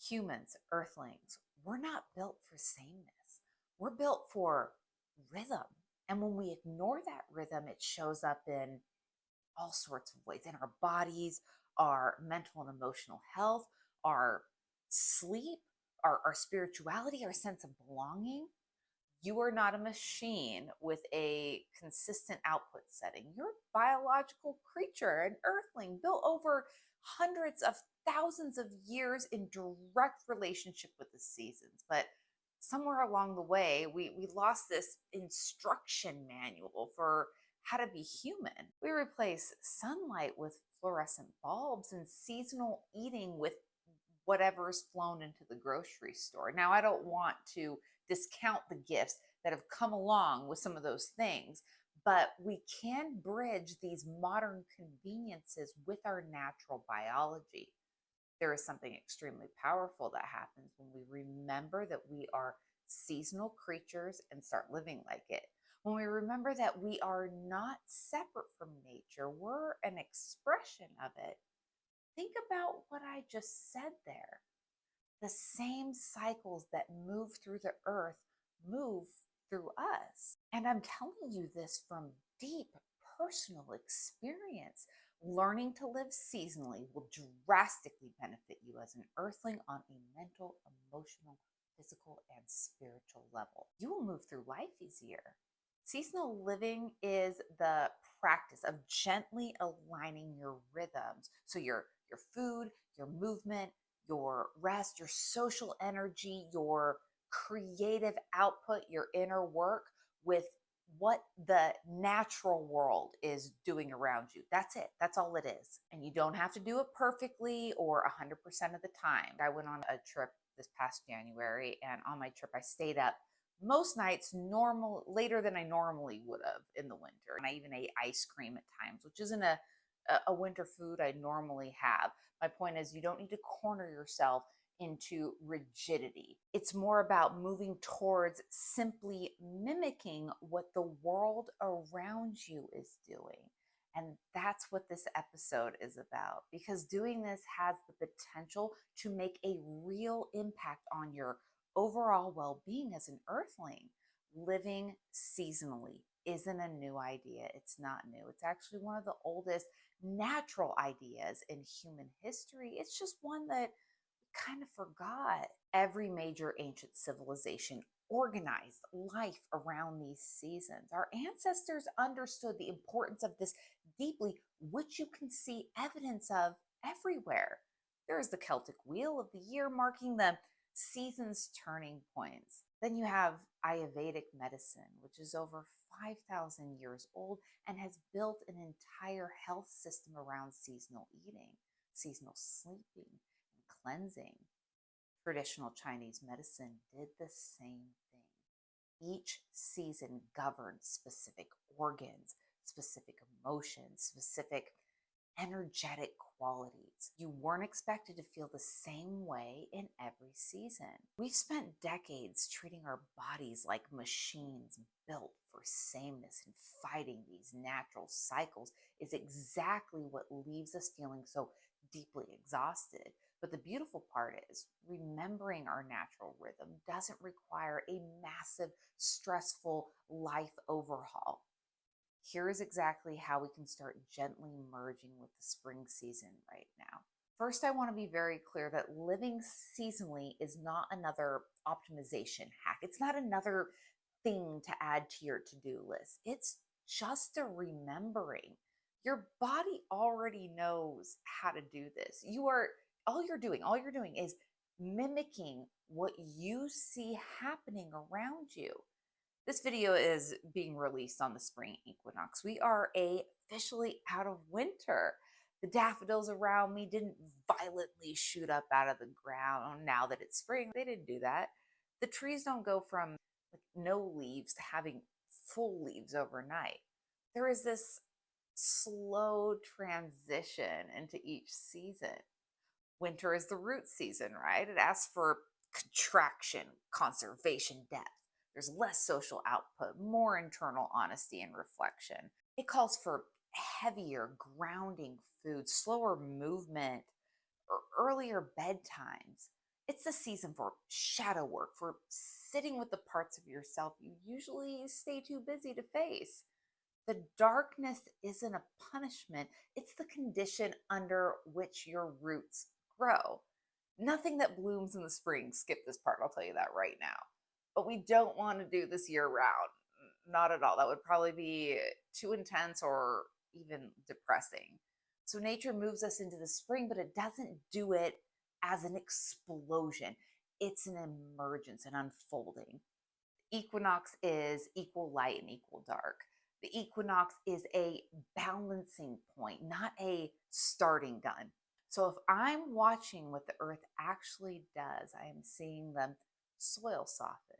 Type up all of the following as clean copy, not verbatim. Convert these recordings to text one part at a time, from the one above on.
Humans, earthlings, we're not built for sameness. We're built for rhythm. And when we ignore that rhythm, it shows up in all sorts of ways in our bodies, our mental and emotional health, our sleep, our spirituality, our sense of belonging. You are not a machine with a consistent output setting. You're a biological creature, an earthling built over hundreds of thousands of years in direct relationship with the seasons. But somewhere along the way, we lost this instruction manual for how to be human. We replace sunlight with fluorescent bulbs and seasonal eating with whatever's flown into the grocery store. Now, I don't want to discount the gifts that have come along with some of those things, but we can bridge these modern conveniences with our natural biology. There is something extremely powerful that happens when we remember that we are seasonal creatures and start living like it. When we remember that we are not separate from nature, we're an expression of it. Think about what I just said there. The same cycles that move through the earth move through us. And I'm telling you this from deep personal experience. Learning to live seasonally will drastically benefit you as an earthling on a mental, emotional, physical, and spiritual level. You will move through life easier. Seasonal living is the practice of gently aligning your rhythms. So your food, your movement, your rest, your social energy, your creative output, your inner work with what the natural world is doing around you. That's it. That's all it is. And you don't have to do it perfectly or 100% of the time. I went on a trip this past January, and on my trip, I stayed up most nights later than I normally would have in the winter. And I even ate ice cream at times, which isn't a winter food I normally have. My point is, you don't need to corner yourself into rigidity. It's more about moving towards simply mimicking what the world around you is doing. And that's what this episode is about, because doing this has the potential to make a real impact on your overall well being as an earthling. Living seasonally isn't a new idea. It's not new. It's actually one of the oldest natural ideas in human history. It's just one that we kind of forgot. Every major ancient civilization organized life around these seasons. Our ancestors understood the importance of this deeply, which you can see evidence of everywhere. There is the Celtic wheel of the year marking the seasons turning points. Then you have Ayurvedic medicine, which is over 5,000 years old and has built an entire health system around seasonal eating, seasonal sleeping, and cleansing. Traditional Chinese medicine did the same thing. Each season governed specific organs, specific emotions, specific energetic qualities. You weren't expected to feel the same way in every season. We've spent decades treating our bodies like machines built for sameness, and fighting these natural cycles is exactly what leaves us feeling so deeply exhausted. But the beautiful part is, remembering our natural rhythm doesn't require a massive, stressful life overhaul. Here is exactly how we can start gently merging with the spring season right now. First, I want to be very clear that living seasonally is not another optimization hack. It's not another thing to add to your to-do list. It's just a remembering. Your body already knows how to do this. All you're doing is mimicking what you see happening around you. This video is being released on the spring equinox. We are officially out of winter. The daffodils around me didn't violently shoot up out of the ground now that it's spring. They didn't do that. The trees don't go from no leaves to having full leaves overnight. There is this slow transition into each season. Winter is the root season, right? It asks for contraction, conservation, depth. There's less social output, more internal honesty and reflection. It calls for heavier, grounding food, slower movement, or earlier bedtimes. It's the season for shadow work, for sitting with the parts of yourself you usually stay too busy to face. The darkness isn't a punishment, it's the condition under which your roots grow. Nothing that blooms in the spring, skip this part, I'll tell you that right now. But we don't want to do this year round. Not at all. That would probably be too intense or even depressing. So nature moves us into the spring, but it doesn't do it as an explosion. It's an emergence, an unfolding. Equinox is equal light and equal dark. The equinox is a balancing point, not a starting gun. So if I'm watching what the earth actually does, I am seeing the soil soften,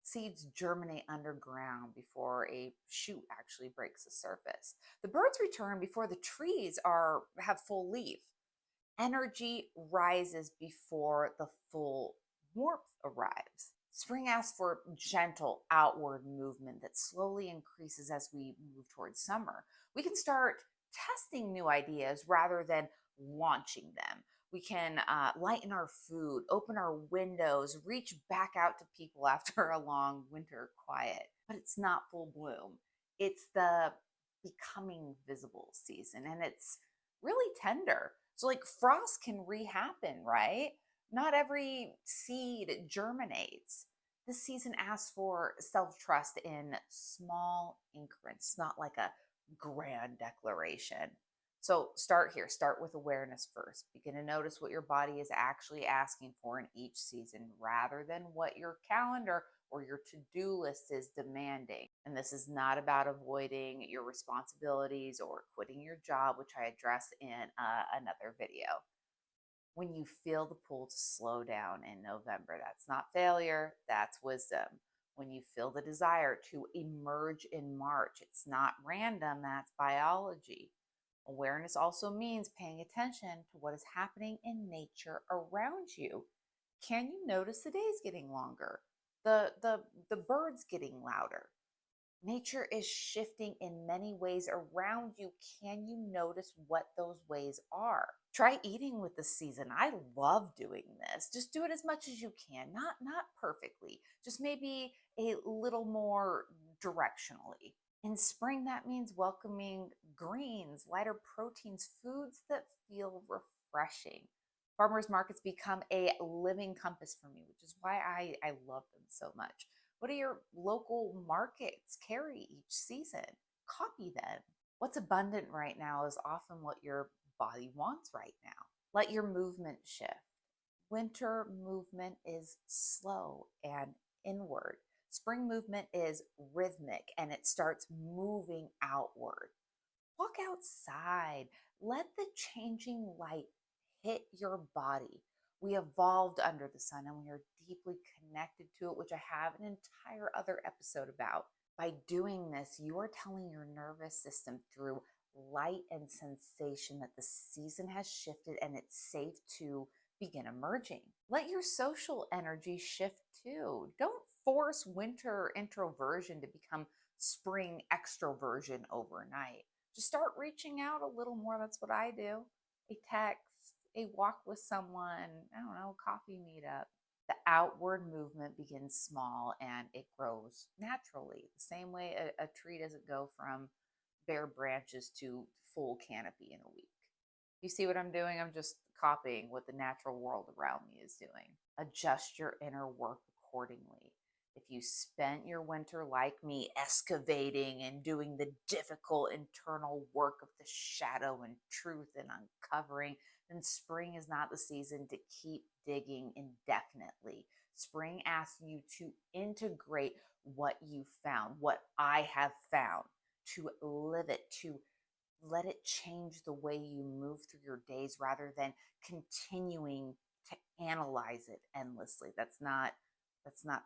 seeds germinate underground before a shoot actually breaks the surface. The birds return before the trees are have full leaf. Energy rises before the full warmth arrives. Spring asks for gentle outward movement that slowly increases as we move towards summer. We can start testing new ideas rather than launching them. We can lighten our food, open our windows, reach back out to people after a long winter quiet. But it's not full bloom. It's the becoming visible season, and it's really tender. So, like, frost can rehappen, right? Not every seed germinates. This season asks for self trust in small increments, not like a grand declaration. So start here. Start with awareness first. Begin to notice what your body is actually asking for in each season rather than what your calendar or your to do list is demanding. And this is not about avoiding your responsibilities or quitting your job, which I address in another video. When you feel the pull to slow down in November, that's not failure, that's wisdom. When you feel the desire to emerge in March, it's not random, that's biology. Awareness also means paying attention to what is happening in nature around you. Can you notice the days getting longer? The birds getting louder? Nature is shifting in many ways around you. Can you notice what those ways are? Try eating with the season. I love doing this. Just do it as much as you can. Not perfectly. Just maybe a little more directionally. In spring, that means welcoming greens, lighter proteins, foods that feel refreshing. Farmers markets become a living compass for me, which is why I love them so much. What do your local markets carry each season? Copy them. What's abundant right now is often what your body wants right now. Let your movement shift. Winter movement is slow and inward. Spring movement is rhythmic and it starts moving outward. Walk outside. Let the changing light hit your body. We evolved under the sun and we are deeply connected to it, which I have an entire other episode about. By doing this, you are telling your nervous system through light and sensation that the season has shifted and it's safe to begin emerging. Let your social energy shift too. Don't force winter introversion to become spring extroversion overnight. Just start reaching out a little more. That's what I do. A text, a walk with someone, I don't know, coffee meetup. The outward movement begins small and it grows naturally. The same way a tree doesn't go from bare branches to full canopy in a week. You see what I'm doing? I'm just copying what the natural world around me is doing. Adjust your inner work accordingly. If you spent your winter like me excavating and doing the difficult internal work of the shadow and truth and uncovering, then spring is not the season to keep digging indefinitely. Spring asks you to integrate what you found, what I have found, to live it, to let it change the way you move through your days rather than continuing to analyze it endlessly. That's not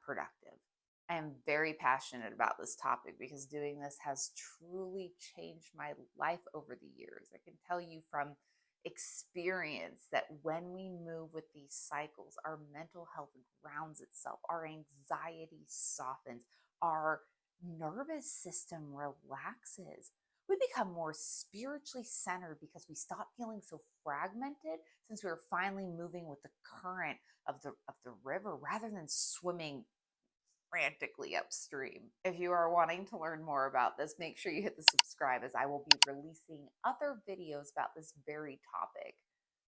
productive. I am very passionate about this topic because doing this has truly changed my life over the years. I can tell you from experience that when we move with these cycles, our mental health grounds itself, our anxiety softens, our nervous system relaxes. We become more spiritually centered because we stop feeling so fragmented since we are finally moving with the current of the river rather than swimming frantically upstream. If you are wanting to learn more about this, make sure you hit the subscribe as I will be releasing other videos about this very topic.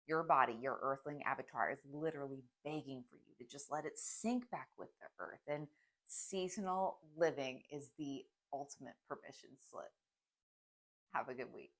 Your body, your earthling avatar, is literally begging for you to just let it sink back with the earth. And seasonal living is the ultimate permission slip. Have a good week.